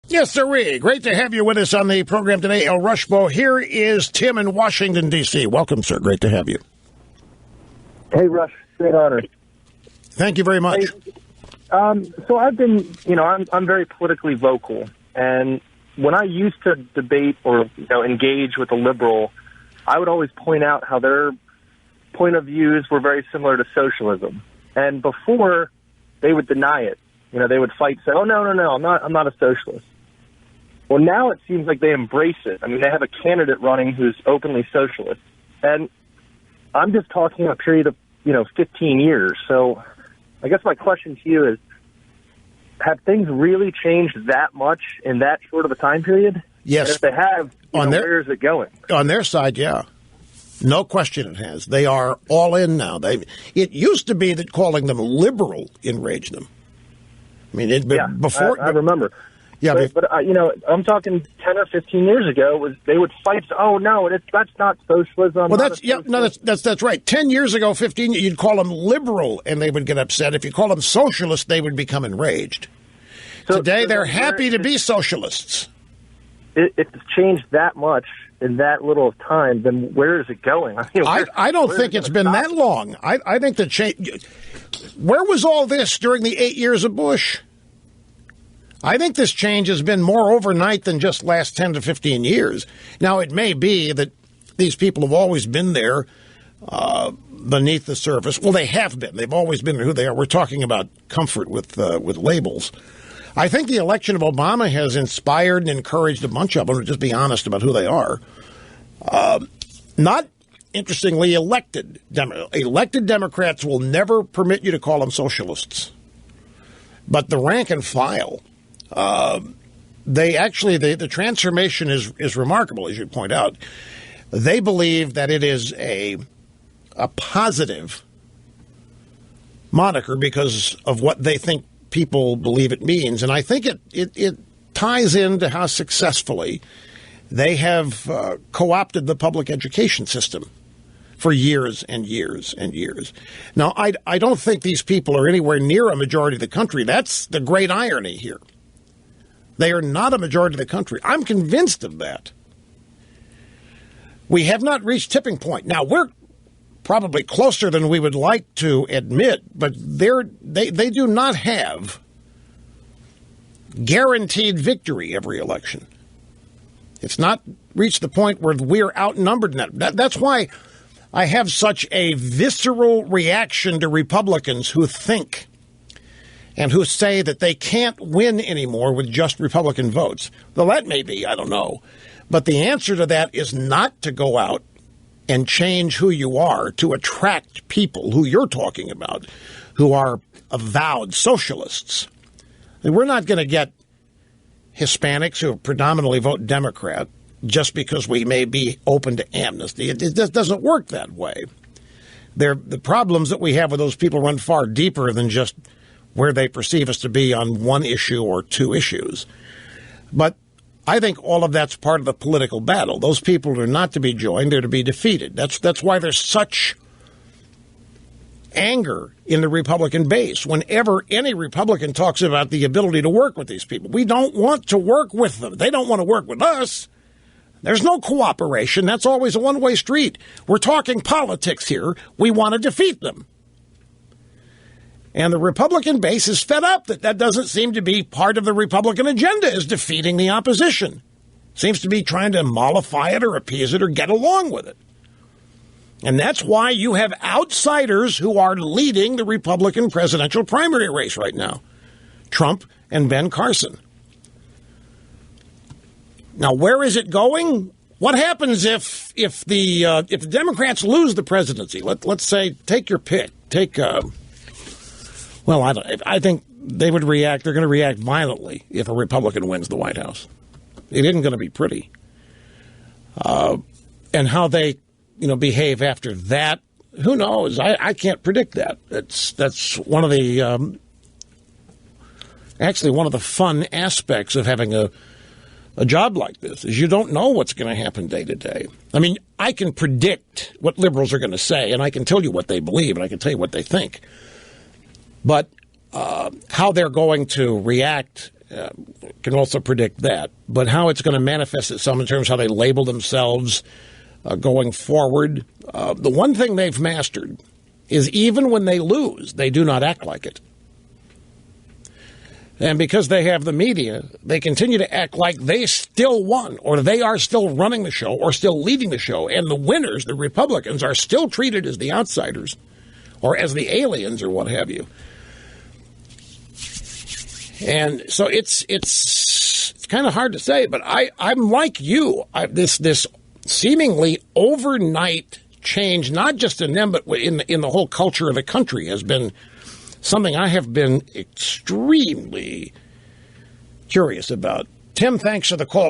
Yes, sirree. Great to have you with us on the program today, El Rushbo. Here is Tim in Washington, D.C. Welcome, sir. Great to have you. Hey, Rush. Great honor. Thank you very much. Hey, so I've been, I'm very politically vocal. And when I used to debate or, engage with a liberal, I would always point out how their point of views were very similar to socialism. And before, they would deny it. They would fight, say, oh, no, I'm not a socialist. Well, now it seems like they embrace it. I mean, they have a candidate running who's openly socialist. And I'm just talking a period of, 15 years. So I guess my question to you is, have things really changed that much in that short of a time period? Yes. And if they have, where is it going? On their side, yeah. No question it has. They are all in now. It used to be that calling them liberal enraged them. I mean, before I remember. Yeah, but I'm talking 10 or 15 years ago. They would fight. Oh no, that's not socialism. Well, that's right. 10 years ago, 15, you'd call them liberal, and they would get upset. If you call them socialist, they would become enraged. Today, they're happy to be socialists. It's changed that much in that little of time. Then where is it going? I don't think it's been that long. I think the change. Where was all this during the 8 years of Bush? I think this change has been more overnight than just last 10 to 15 years. Now, it may be that these people have always been there beneath the surface. Well, they have been. They've always been who they are. We're talking about comfort with labels. I think the election of Obama has inspired and encouraged a bunch of them to just be honest about who they are. Not, interestingly, elected Democrats will never permit you to call them socialists. But the rank and file, the transformation is remarkable, as you point out. They believe that it is a positive moniker because of what they think people believe it means. And I think it ties into how successfully they have co-opted the public education system for years and years and years. Now, I don't think these people are anywhere near a majority of the country. That's the great irony here. They are not a majority of the country. I'm convinced of that. We have not reached tipping point. Now, we're probably closer than we would like to admit, but they do not have guaranteed victory every election. It's not reached the point where we're outnumbered. That's why I have such a visceral reaction to Republicans who think and who say that they can't win anymore with just Republican votes. Well, that may be, I don't know. But the answer to that is not to go out and change who you are to attract people who you're talking about, who are avowed socialists. And we're not going to get Hispanics who predominantly vote Democrat just because we may be open to amnesty. It just doesn't work that way. The problems that we have with those people run far deeper than just where they perceive us to be on one issue or two issues. But I think all of that's part of the political battle. Those people are not to be joined, they're to be defeated. That's why there's such anger in the Republican base whenever any Republican talks about the ability to work with these people. We don't want to work with them. They don't want to work with us. There's no cooperation. That's always a one-way street. We're talking politics here. We want to defeat them. And the Republican base is fed up that doesn't seem to be part of the Republican agenda, is defeating the opposition. Seems to be trying to mollify it or appease it or get along with it. And that's why you have outsiders who are leading the Republican presidential primary race right now. Trump and Ben Carson. Now, where is it going? What happens if the Democrats lose the presidency? Let's say, take your pick. I think they would react. They're going to react violently if a Republican wins the White House. It isn't going to be pretty. And how they, behave after that, who knows? I can't predict that. That's one of the one of the fun aspects of having a job like this is you don't know what's going to happen day to day. I mean, I can predict what liberals are going to say, and I can tell you what they believe, and I can tell you what they think. But how they're going to react can also predict that. But how it's going to manifest itself in terms of how they label themselves going forward, the one thing they've mastered is even when they lose, they do not act like it. And because they have the media, they continue to act like they still won, or they are still running the show, or still leading the show. And the winners, the Republicans, are still treated as the outsiders, or as the aliens, or what have you. And so it's kind of hard to say, but I'm like you. This seemingly overnight change, not just in them, but in the whole culture of the country, has been something I have been extremely curious about. Tim, thanks for the call.